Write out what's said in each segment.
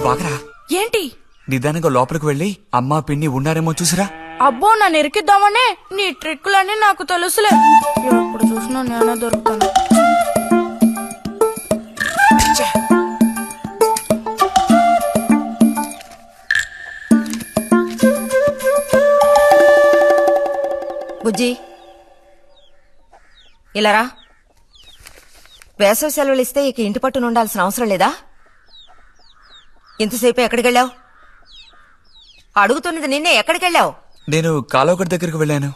బాగరా. ఏంటి? నిదానంగా లోపలికి వెళ్ళి అమ్మా పిన్ని ఉన్నారేమో చూసిరా. అబ్బో నన్ను ఇరికిద్దామనే నీ ట్రిక్కులన్నీ నాకు తెలుసులే. ఎప్పుడు చూసినా నేనే దొరుకుతాను. బుజ్జి ఇలారా. వేసవి సెలవులు ఇస్తే ఇక ఇంటి పట్టున ఉండాల్సిన అవసరం లేదా? ఇంతసేపు ఎక్కడికెళ్ళావు? అడుగుతున్నది నిన్నే, ఎక్కడికెళ్ళావు? నేను కాలువగడ్డ దగ్గరికి వెళ్ళాను.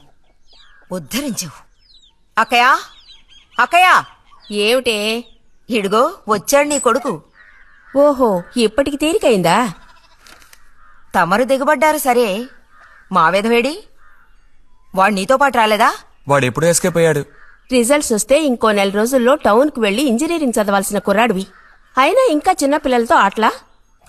ఉద్ధరించావు. అక్కయ్యా, అక్కయ్యా. ఏమిటే? ఇడుగో వచ్చాడు నీ కొడుకు. ఓహో, ఇప్పటికి తీరికైందా? తమరు దిగబడ్డారు సరే, మావేదవేడి? వాడు నీతో పాటు రాలేదా? వాడెప్పుడూ ఎస్కేప్ అయ్యాడు. రిజల్ట్స్ వస్తే ఇంకో 4 రోజుల్లో టౌన్ కు వెళ్లి ఇంజనీరింగ్ చదవాల్సిన కుర్రాడివి. అయినా ఇంకా చిన్న పిల్లలతో ఆటలా?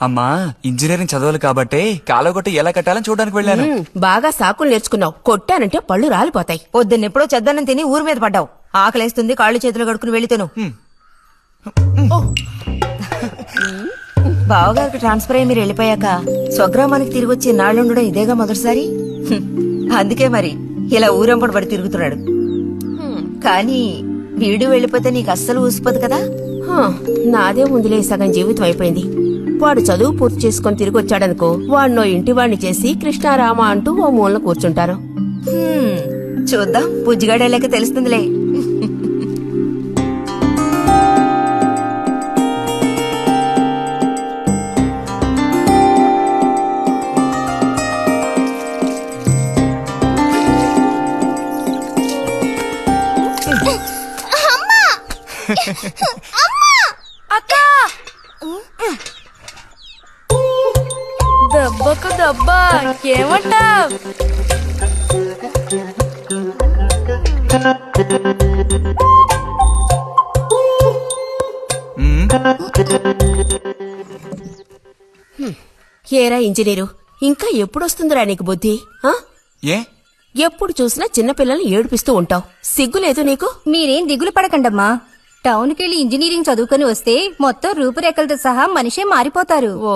అమ్మా, ఇంజనీరింగ్ చదవాలి కాబట్టే కాలువగట్ట ఎలా కట్టాలని చూడడానికి వెళ్ళాను. బాగా సాకులు నేర్చుకున్నావు. కొట్టానంటే పళ్ళు రాలిపోతాయి. పొద్దున్నెప్పుడో చెద్దన్నం తిని ఊరి మీద పడ్డావు. ఆకలేస్తుంది, కాళ్ళు చేతులు కడుక్కుని వెళ్ళితేను. బావగారికి ట్రాన్స్ఫర్ అయ్యి మీరు వెళ్ళిపోయాక స్వగ్రామానికి తిరిగి వచ్చి నాళ్ళుండడం ఇదేగా మొదటిసారి. అందుకే మరి ఇలా ఊరంపడి పడి తిరుగుతున్నాడు. కానీ వీడు వెళ్ళిపోతే నీకు అస్సలు ఊసిపోదు కదా. నాదే ముందులే సగం జీవితం అయిపోయింది. వాడు చదువు పూర్తి చేసుకుని తిరిగి వచ్చాడనుకో, వాడినో ఇంటి వాడిని చేసి కృష్ణారామ అంటూ ఓ మూలన కూర్చుంటారు. చూద్దాం, బుజ్జిగాడేలాక తెలుస్తుందిలే. అక్క, దెబ్బకు దెబ్బ ఏమంటావ్? ఏరా ఇంజనీరు, ఇంకా ఎప్పుడొస్తుందిరా నీకు బుద్ధి? ఏ ఎప్పుడు చూసినా చిన్నపిల్లల్ని ఏడిపిస్తూ ఉంటావు. సిగ్గులేదు నీకు? మీరేం దిగులు పడకండమ్మా. టౌన్కెళ్ళి ఇంజనీరింగ్ చదువుకొని వస్తే మొత్తం రూపురేఖలతో సహా మనిషే మారిపోతారు. ఓ,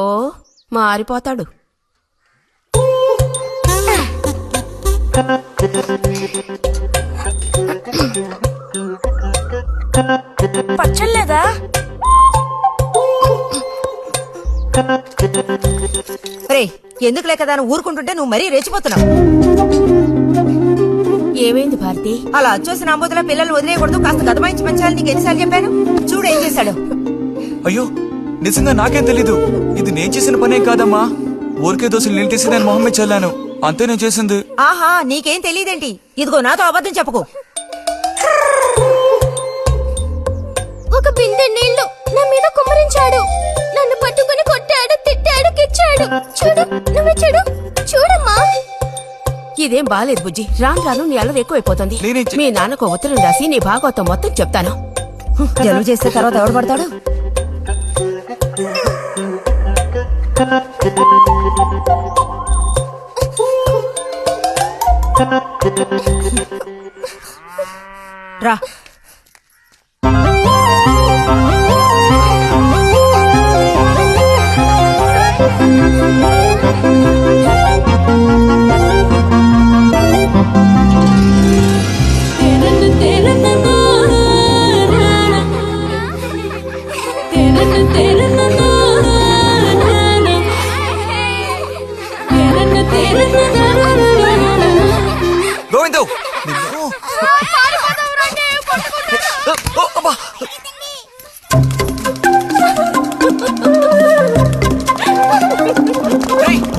మారిపోతాడు. పచ్చలేదా? రే, ఎందుకు లేక దాన్ని ఊరుకుంటుంటే నువ్వు మరీ రెచ్చిపోతున్నావు. ఏమైంది భారతి? అలా వచ్చేసిన అంబోతుల పిల్లల్ని వదిలేయకూడదు, కాస్త గదమాయించి పెంచాలని నీకు ఎన్నిసార్లు చెప్పాను? చూడు ఏం చేశాడు. అయ్యో, నిజంగా నాకేం తెలీదు. ఇది నేను చేసిన పనేం కాదమ్మా. ఊరికే దోశలు నీళ్ళు తీసి నేను మొహమ్మే చల్లాను, అంతే నేను చేసింది. ఆహా, నీకేం తెలియదేంటి? ఇదిగో నాతో అబద్ధం చెప్పుకో. ఒక బిందె నీళ్లు నా మీద కుమ్మరించాడు. నన్ను పట్టుకుని కొట్టాడు, తిట్టాడు, కిచ్చాడు. చూడు, నువ్వు చూడు, చూడమ్మా. ఇదేం బాలేదు బుజ్జి. రాను రాను నీ అల్లరి ఎక్కువైపోతుంది. మీ నాన్నకు ఉత్తరం రాసి నీ భాగవతం మొత్తం చెప్తాను. జలుబు చేస్తే తర్వాత ఎవడు పడతాడు? రా.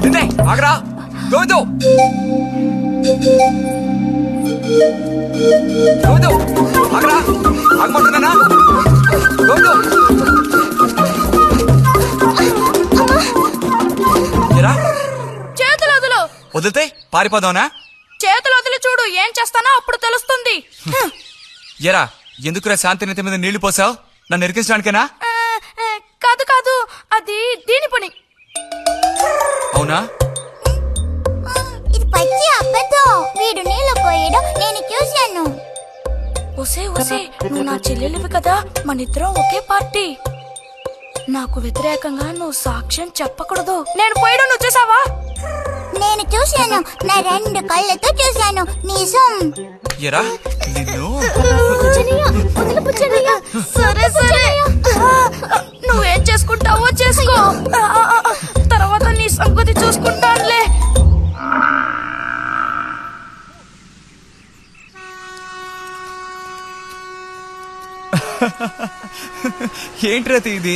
గోవిందు, ఆగరా. గోవిందు, గోవిందు ఆగరా. ఆగమంటున్నానా? గోవిందు, చేతులు వదులు. వదిలితే పారిపోదావునా? చేతులు వదిలి చూడు, ఏం చేస్తానో అప్పుడు తెలుస్తుంది. ఎరా, ఎందుకురా శాంతినేత మీద నీళ్లు పోసావు? నన్ను ఇరికించడానికేనా? కాదు కాదు, అది దీని పని. అవునా? ఇది పచ్చి అబద్ధం. వీడు నీళ్లు పోయడం నేను చూశాను. ఒసే ఒసే, నువ్వు నా చెల్లెలివి కదా, మనిద్దరం ఒకే పార్టీ. నాకు వ్యతిరేకంగా నువ్వు సాక్ష్యం చెప్పకూడదు. నేను పోయడం నువ్వు చూసావా? నేను చూశాను, నా 2 కళ్ళతో చూశాను. నిజం. ఎరా నిన్ను సరే సరే, నువ్వేం చేసుకుంటావో చేసుకో. తర్వాత నీ సంగతి చూసుకుంటానులే. ఏంటి రతి ఇది?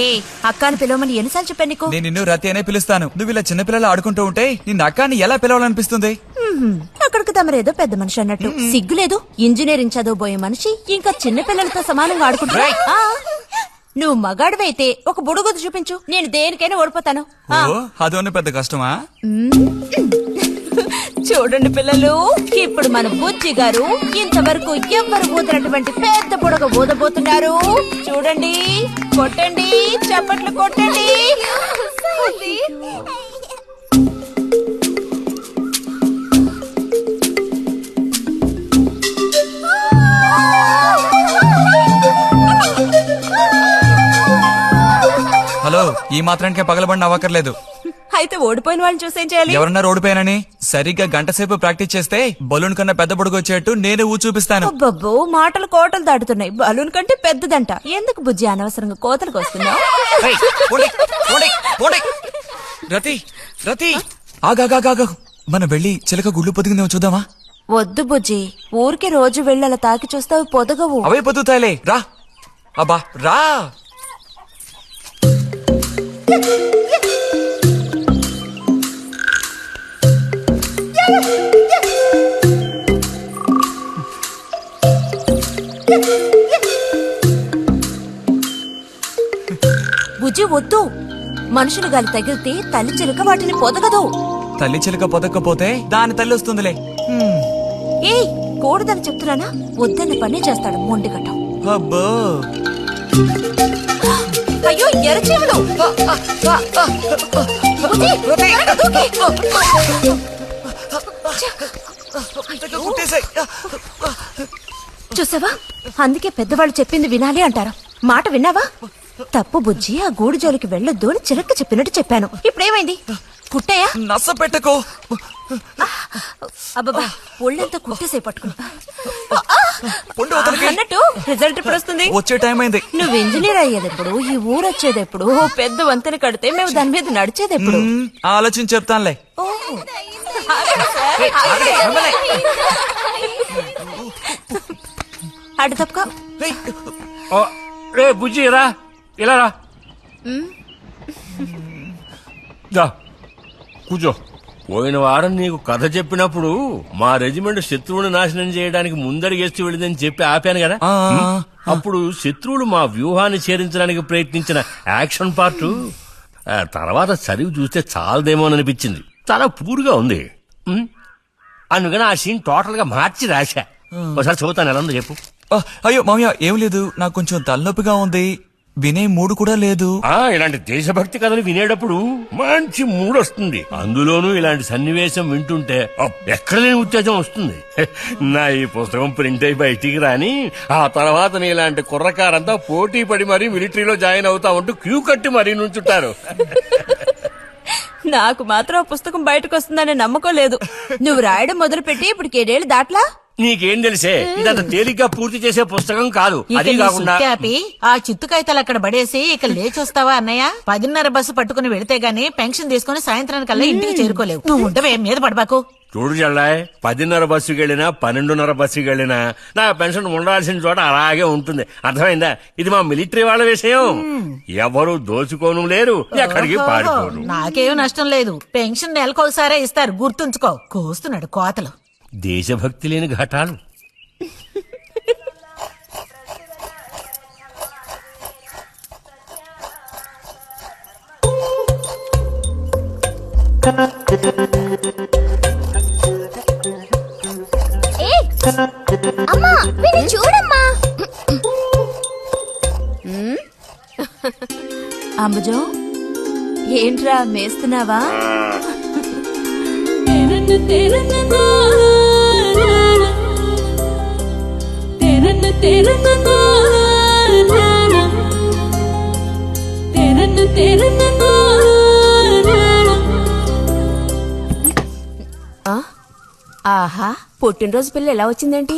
ఏ అక్కాని పిలవమని ఎన్నిసార్లు చెప్పాను నీకు? నేను నిన్ను రతి అనే పిలుస్తాను. నువ్వు ఇలా చిన్నపిల్లలు ఆడుకుంటూ ఉంటే నిన్న అక్కాన్ని ఎలా పిలవాలనిపిస్తుంది? అక్కడికి తమరేదో పెద్ద మనిషి అన్నట్టు సిగ్గులేదు. ఇంజనీరింగ్ చదవబోయే మనిషి ఇంకా చిన్న పిల్లలతో సమానంగా ఆడుకుంటున్నా. నువ్వు మగాడివైతే ఒక బుడుగుద్దు చూపించు, నేను దేనికైనా ఓడిపోతాను. ఓ అదోని పెద్ద కష్టమా? చూడండి పిల్లలు, ఇప్పుడు మన బుజ్జి గారు ఇంతవరకు ఎవ్వరు ఊదినటువంటి పెద్ద బుడగ ఊదబోతున్నారు. చూడండి, కొట్టండి, చప్పట్లు కొట్టండి. హలో, ఈ మాత్రానికే పగలబడిన అవ్వకర్లేదు. అయితే ఓడిపోయిన వాళ్ళని చూసేం చేయాలి? ఎవరన్నా ఓడిపోయానని సరిగ్గా గంట సేపు ప్రాక్టీస్ చేస్తే బలూన్ కన్నా పెద్ద బుడుగు వచ్చేట్టు నేనే ఊ చూపిస్తాను. అబ్బబ్బో, మాటలు కోటలు దాటుతున్నాయి. బలూన్ కంటే పెద్దదంట. ఎందుకు బుజ్జి అనవసరంగా కోతలకు వస్తున్నావు? ఏయ్, పోండి, పోండి, పోండి. రతి రతి ఆగాగాగా, మనం వెళ్ళి చిలక గుళ్ళు పొదిగిందేమో చూద్దామా? వద్దు బుజ్జి, ఊరికి రోజు వెళ్ళి అలా తాకి చూస్తావు, పొదగవు. అవే పొద్దుతాయిలే, రా. అబ్బా రా. బుజ్జి వద్దు, మనుషులు గాలి తగిలితే తల్లి చిలుక వాటిని పొదగదు. తల్లి చిలక పొదక్కపోతే దాని తల్లి వస్తుందిలే. ఏయ్, కూడదని చెప్తున్నానా? వద్దన్న పని చేస్తాడు మొండిగట్టం. అబ్బో, అయ్యో ఎర్రచీమలు! బుజ్జి, త్వరగా దూకి. కుట్టేసాయి. చూసావా, అందుకే పెద్దవాళ్ళు చెప్పింది వినాలి అంటారు. మాట విన్నావా? తప్పు బుజ్జి, ఆ గూడు జోలికి వెళ్ళొద్దు అని చిలక చెప్పినట్టు చెప్పాను. ఇప్పుడేమైంది? కుట్టాయా? నచ్చ పెట్టుకో. అబ్బబ్బా, ఒళ్ళంతా కుట్టేసే పట్టుకున్నా. పొండు అవతలికి. అన్నట్టు రిజల్ట్ ఇప్పుడు వస్తుంది. వచ్చే టైం అయింది. నువ్వు ఇంజనీర్ అయ్యేదెప్పుడు? ఈ ఊరు వచ్చేదెప్పుడు? ఓ పెద్ద వంతెన కడితే మేము దాని మీద నడిచేదెప్పుడు? ఆలోచించి చెప్తానులే. అటు తప్పక. రే బుజ్జి రా, ఇలా రా. దా, కూర్చో. పోయిన వారం నీకు కథ చెప్పినప్పుడు మా రెజిమెంట్ శత్రువుని నాశనం చేయడానికి ముందడిగేస్తూ వెళ్ళిందని చెప్పి ఆపాను కదా. అప్పుడు శత్రువులు మా వ్యూహాన్ని ఛేదించడానికి ప్రయత్నించిన యాక్షన్ పార్ట్ తర్వాత చదివి చూస్తే చాలదేమోననిపించింది. చాలా పూర్గా ఉంది. అందుకని ఆ సీన్ టోటల్ గా మార్చి రాశా. ఒకసారి చదువుతాను, ఎలా ఉందో చెప్పు. అయ్యో మామయ్య, ఏం లేదు, నాకు కొంచెం తలనొప్పిగా ఉంది. వినే మూడు కూడా లేదు. ఇలాంటి దేశభక్తి కథలు వినేటప్పుడు మంచి మూడ్ వస్తుంది. అందులోనూ ఇలాంటి సన్నివేశం వింటుంటే ఎక్కడ లేని ఉత్తేజం వస్తుంది. నా ఈ పుస్తకం ప్రింట్ అయి బయటికి రాని ఆ తర్వాత నీ ఇలాంటి కుర్రకారంతా పోటీ పడి మరీ మిలిటరీలో జాయిన్ అవుతా ఉంటూ క్యూ కట్టి మరీ నుంచుంటారు. నాకు మాత్రం ఆ పుస్తకం బయటకు వస్తుందనే నమ్మకం లేదు. నువ్వు రాయడం మొదలుపెట్టి ఇప్పుడు 7 దాట్లా. నీకేం తెలిసే, ఇదంత తేలిగ్గా పూర్తి చేసే పుస్తకం కాదు. అది కాకుండా ఆ చిత్తు కాగితాలు అక్కడ పడేసి ఇక లేచొస్తావా అన్నయ్య? 10:30 బస్సు పట్టుకుని వెళితే గానీ పెన్షన్ తీసుకుని సాయంత్రానికల్లా ఇంటికి చేరుకోలేవు. నువ్వు ఉండవే, మీద పడబాకు. చూడు జల్లాయ్, 10:30 బస్సుకి వెళ్ళినా 12:30 బస్సుకి వెళ్ళినా నా పెన్షన్ ఉండాల్సిన చోట అలాగే ఉంటుంది. అర్థమైందా? ఇది మా మిలిటరీ వాళ్ళ విషయం. ఎవరు దోచుకోను లేరు, ఎక్కడికి పారిపోరు. నాకేం నష్టం లేదు. పెన్షన్ నెలకొకసారే ఇస్తారు, గుర్తుంచుకో. కోస్తున్నాడు కోతలు. దేశభక్తి లేని ఘటాలు. అమ్మా, వీడిని చూడమ్మా. అంబుజం, ఏంట్రా మేస్తున్నావా? ఆహా పుట్టినరోజు పిల్ల ఎలా వచ్చిందేంటి?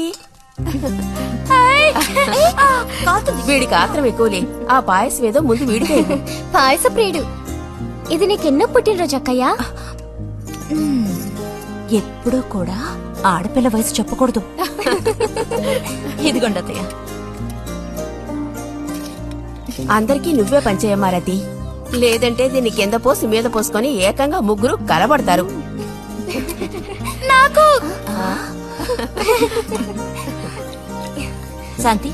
వీడికి ఆత్రం ఎక్కువలే. ఆ పాయసం ఏదో ముందు వీడికే ఇవ్వు. పాయస ప్రియుడు. ఇది నీకెన్నో పుట్టినరోజు అక్కయ్యా? ఎప్పుడూ కూడా ఆడపిల్ల వయసు చెప్పకూడదు. ఇదిగోండి అత్తయ్య. అందరికీ నువ్వే పంచేయమ్మారతి, లేదంటే దీన్ని కింద పోసి మీద పోసుకొని ఏకంగా ముగ్గురు కలబడతారు. నాకు శాంతి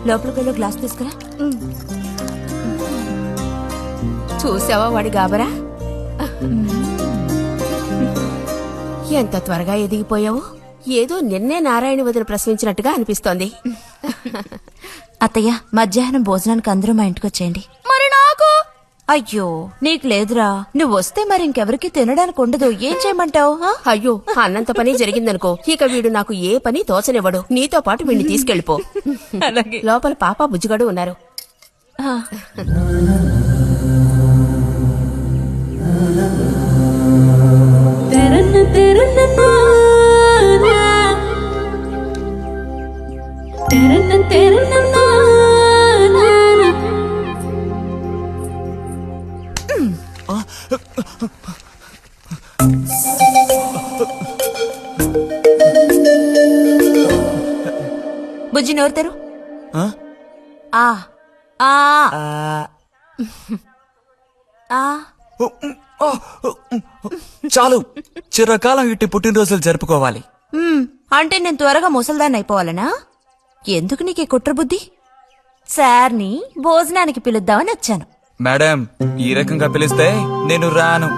లోపలికి వెళ్ళి గ్లాస్ తీసుకురా. చూసావా వాడి గాబరా? ఎంత త్వరగా ఎదిగిపోయావు. ఏదో నిన్నే నారాయణ వదిన ప్రశ్నించినట్టుగా అనిపిస్తోంది. అత్తయ్య మధ్యాహ్నం భోజనానికి అందరూ మా ఇంటికి వచ్చేయండి. మరి నాకు? అయ్యో నీకు లేదురా. నువ్వు వస్తే మరి ఇంకెవరికి తినడానికి ఉండదు. ఏం చేయమంటావు? అయ్యో అన్నంత పని జరిగిందనుకో, ఇక వీడు నాకు ఏ పని తోచనివ్వడు. నీతో పాటు వీడిని తీసుకెళ్లిపో. లోపల పాప బుజ్జిగాడు ఉన్నారు. బుజ్జి నోరు తెరు. ఆ? ఆ ఆ ఆ చాలు, చిరకాలం ఇట్టి పుట్టినరోజులు జరుపుకోవాలి. అంటే నేను త్వరగా ముసల్దాన్ని అయిపోవాలనా? ఎందుకు నీకు కుట్ర బుద్ధి? సార్ని భోజనానికి పిలుద్దామని వచ్చాను. మేడం, ఈ రకంగా పిలిస్తే నేను రాను.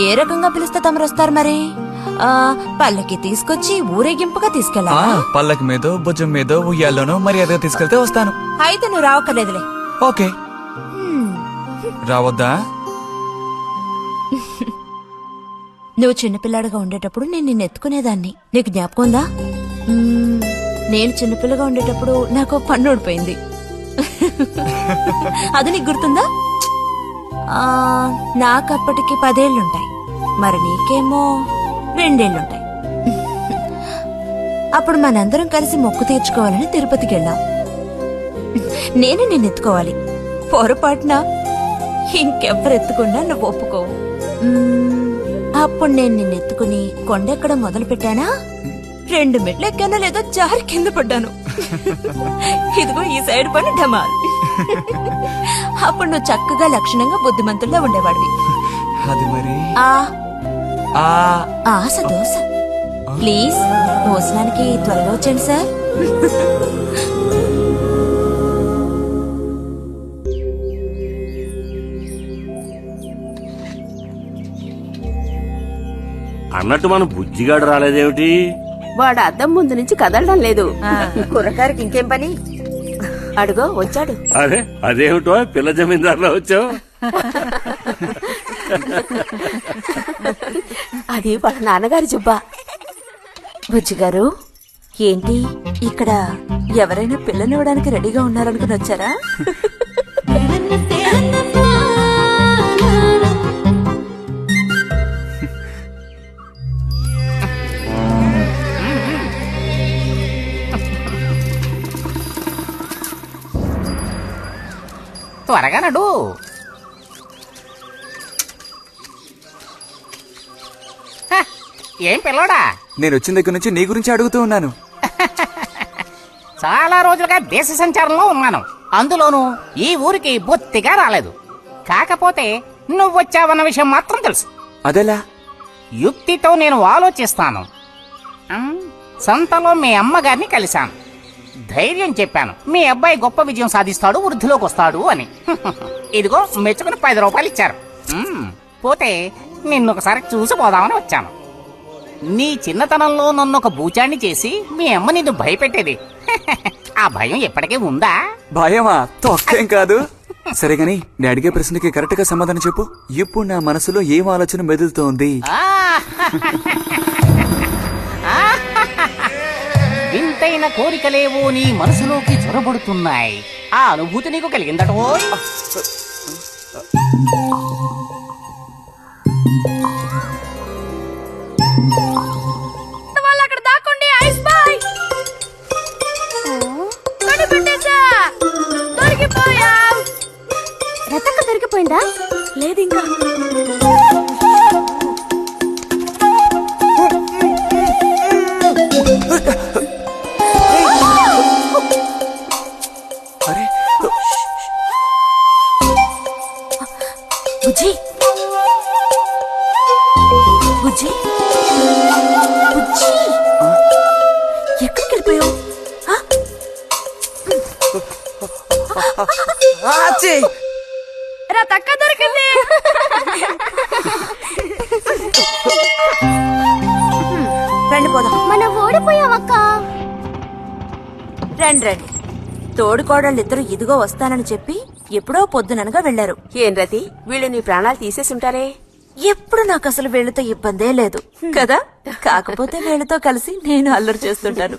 ఏ రకంగా పిలిస్తే తమరు వస్తారు మరి? పల్లకి తీసుకొచ్చి ఊరేగింపుగా తీసుకెళ్ళా? పల్లకి మీదో భుజం మీదో ఉయ్యాల్లోనో మర్యాదగా తీసుకెళ్తే వస్తాను. అయితే నువ్వు రావక్కర్లేదులే. ఓకే, రావద్దా? నువ్వు చిన్నపిల్లాడిగా ఉండేటప్పుడు నేను నిన్ను ఎత్తుకునేదాన్ని. నీకు జ్ఞాపకం ఉందా? నేను చిన్నపిల్లగా ఉండేటప్పుడు నాకు పన్ను ఊడిపోయింది. అది నీకు గుర్తుందా? నాకప్పటికి 10 ఏళ్లుంటాయి. మరి నీకేమో 2 ఏళ్లుంటాయి. అప్పుడు మనందరం కలిసి మొక్కు తీర్చుకోవాలని తిరుపతికి వెళ్ళాం. నేను నిన్ను ఎత్తుకోవాలి. పొరపాటున ఇంకెవ్వరు ఎత్తుకున్నా నువ్వు ఒప్పుకోవు. అప్పుడు నేను నిన్ను ఎత్తుకుని కొండెక్కడం మొదలు పెట్టానా, 2 మెట్లు ఎక్కానో లేదో జారి కింద పడ్డాను. ఇదిగో ఈ సైడ్ పని ఢమాల్. అప్పుడు నువ్వు చక్కగా లక్షణంగా బుద్ధిమంతుల్లో ఉండేవాడివి. అది మరి ఆశ దోశ. ప్లీజ్ భోజనానికి త్వరగా వచ్చండి సార్. అన్నట్టు మన బుజ్జిగాడు రాలేదేమిటి? వాడు అద్దం ముందు నుంచి కదలడం లేదు. కుర్రకారికి ఇంకేం పని? అడుగో వచ్చాడు. అదే అదేమిటో పిల్ల జమీందారులో వచ్చావు. అది వాళ్ళ నాన్నగారి జుబ్బా. బుజ్జిగారు ఏంటి ఇక్కడ ఎవరైనా పిల్లనివ్వడానికి రెడీగా ఉన్నారనుకుని వచ్చారా? త్వరగా నడు. ఏం పిల్లోడా, నేను వచ్చిన దగ్గర నుంచి నీ గురించి అడుగుతూ ఉన్నాను. చాలా రోజులుగా దేశ సంచారంలో ఉన్నాను. అందులోనూ ఈ ఊరికి బొత్తిగా రాలేదు. కాకపోతే నువ్వు వచ్చావన్న విషయం మాత్రం తెలుసు. అదెలా? యుక్తితో నేను ఆలోచిస్తాను. సంతలో మీ అమ్మగారిని కలిశాను. ధైర్యం చెప్పాను, మీ అబ్బాయి గొప్ప విజయం సాధిస్తాడు, వృద్ధిలోకి వస్తాడు అని. ఇదిగో మెచ్చుకుని 10 రూపాయలు ఇచ్చారు. పోతే నిన్నొకసారి చూసిపోదామని వచ్చాను. నీ చిన్నతనంలో నన్ను ఒక బూచాన్ని చేసి మీ అమ్మ నిన్ను భయపెట్టేది. ఆ భయం ఎప్పటికీ ఉందా? భయమా? తొక్కేం కాదు. సరే గాని నేను అడిగే ప్రశ్నకి కరెక్ట్ గా సమాధానం చెప్పు. ఇప్పుడు నా మనసులో ఏం ఆలోచన మెదులుతోంది? వింతైన కోరికలేవో నీ మనసులోకి చొరబడుతున్నాయి. ఆ అనుభూతి నీకు కలిగిందటో? అయిపోయిందా? లేదు ఇంకా. అరే బుజ్జి బుజ్జి బుజ్జి ఎక్కడికి వెళ్ళిపోయావు? రా తక్క దొరికింది. రండి పోదాం. మనం ఓడిపోయావక్క. రండి రండి. తోడుకోడళ్ళు ఇద్దరు ఇదిగో వస్తానని చెప్పి ఎప్పుడో పొద్దుననగా వెళ్లారు. ఏం రతి, వీళ్ళు నీ ప్రాణాలు తీసేసి ఉంటారే. ఎప్పుడు నాకు అసలు వీళ్ళతో ఇబ్బందే లేదు కదా. కాకపోతే వీళ్ళతో కలిసి నేను అల్లరి చేస్తుంటాను.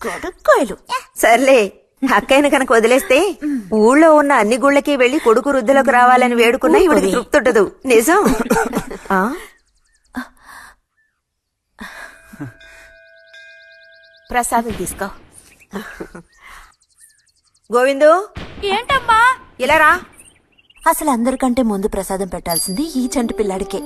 గొడక్కాయలు. సర్లే, అక్కయ్యను కనుక వదిలేస్తే ఊళ్ళో ఉన్న అన్ని గుళ్ళకి వెళ్లి కొడుకు వృద్ధిలోకి రావాలని వేడుకున్నా ఇవిడికి తృప్తి ఉండదు. నిజం. ఆ? ప్రసాదం తీసుకో. గోవిందు, ఏంటమ్మా? ఇలా రా. అసలు అందరికంటే ముందు ప్రసాదం పెట్టాల్సింది ఈ చంటి పిల్లాడికే.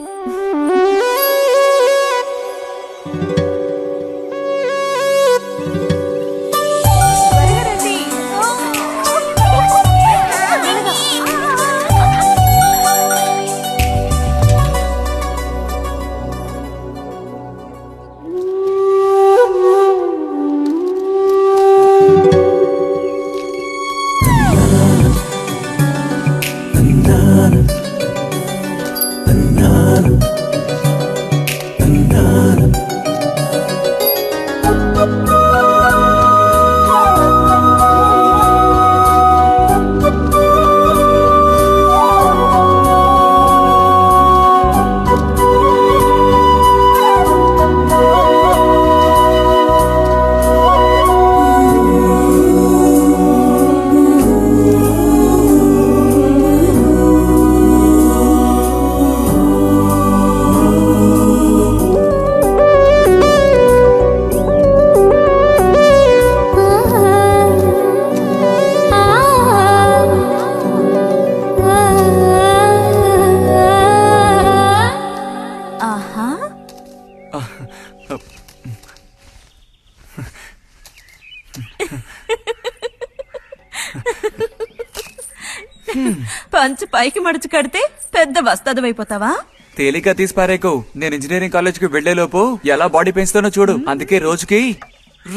పంచు పైకి మడుచు కడితే పెద్ద వస్తాదమైపోతావా? తేలిక తీసి పారేకు. నేను ఇంజనీరింగ్ కాలేజ్ కి వెళ్లేలోపు ఎలా బాడీ పెంచుతానో చూడు. అందుకే రోజుకి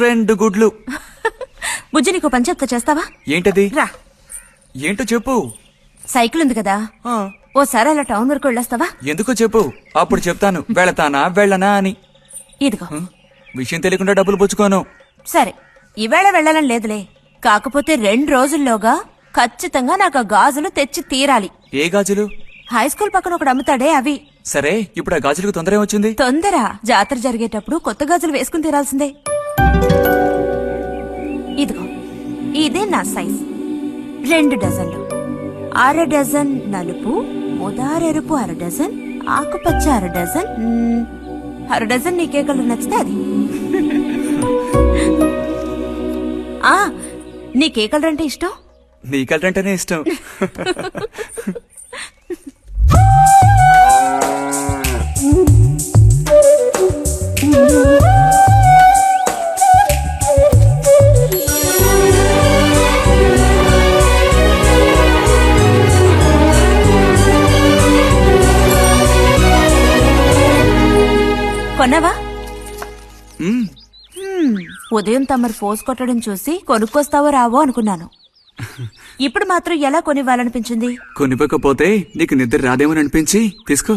2 గుడ్లు. బుజ్జి, నీకు పని చెప్తా, చేస్తావా? ఏంటది? రా. ఏంటో చెప్పు. సైకిల్ ఉంది కదా, ఆ, ఓసారి అలా టౌన్ వరకు వెళ్ళొస్తావా? ఎందుకో చెప్పు, అప్పుడు చెప్తాను వెళతానా వెళ్ళనా అని. ఇదిగో. విషయం తెలియకుండా డబ్బులు పుచ్చుకోను. సరే, ఈవేళ వెళ్ళాలని లేదులే. కాకపోతే 2 రోజుల్లోగా ఖచ్చితంగా నాకు ఆ గాజులు తెచ్చి తీరాలి. ఏ గాజులు? హై స్కూల్ పక్కన ఒకడు అమ్ముతాడే అవి. సరే, ఇప్పుడు ఆ గాజులకు తొందర ఏమొచ్చింది? తొందర జాతర జరిగేటప్పుడు కొత్త గాజులు వేసుకుని తీరాల్సిందే. ఇదిగో, ఇదే నా సైజ్. 2 డజన్లు. 1/2 డజన్ నలుపు, ఉదారెరుపు 1/2 డజన్, ఆకుపచ్చ 1/2 డజన్. 1/2 డజన్ నీకే కలర్ నచ్చితే అది. నీకే కలర్ అంటే ఇష్టం? నీ కలర్ అంటేనే ఇష్టం. కొన్నావా? మ్మ్. ఉదయం తమరు ఫోర్స్ కొట్టడం చూసి కొనుక్కొస్తావో రావో అనుకున్నాను. ఇప్పుడు మాత్రం ఎలా కొనివ్వాలనిపించింది? కొనివ్వకపోతే నీకు నిద్ర రాదేమని అనిపించి తీసుకో.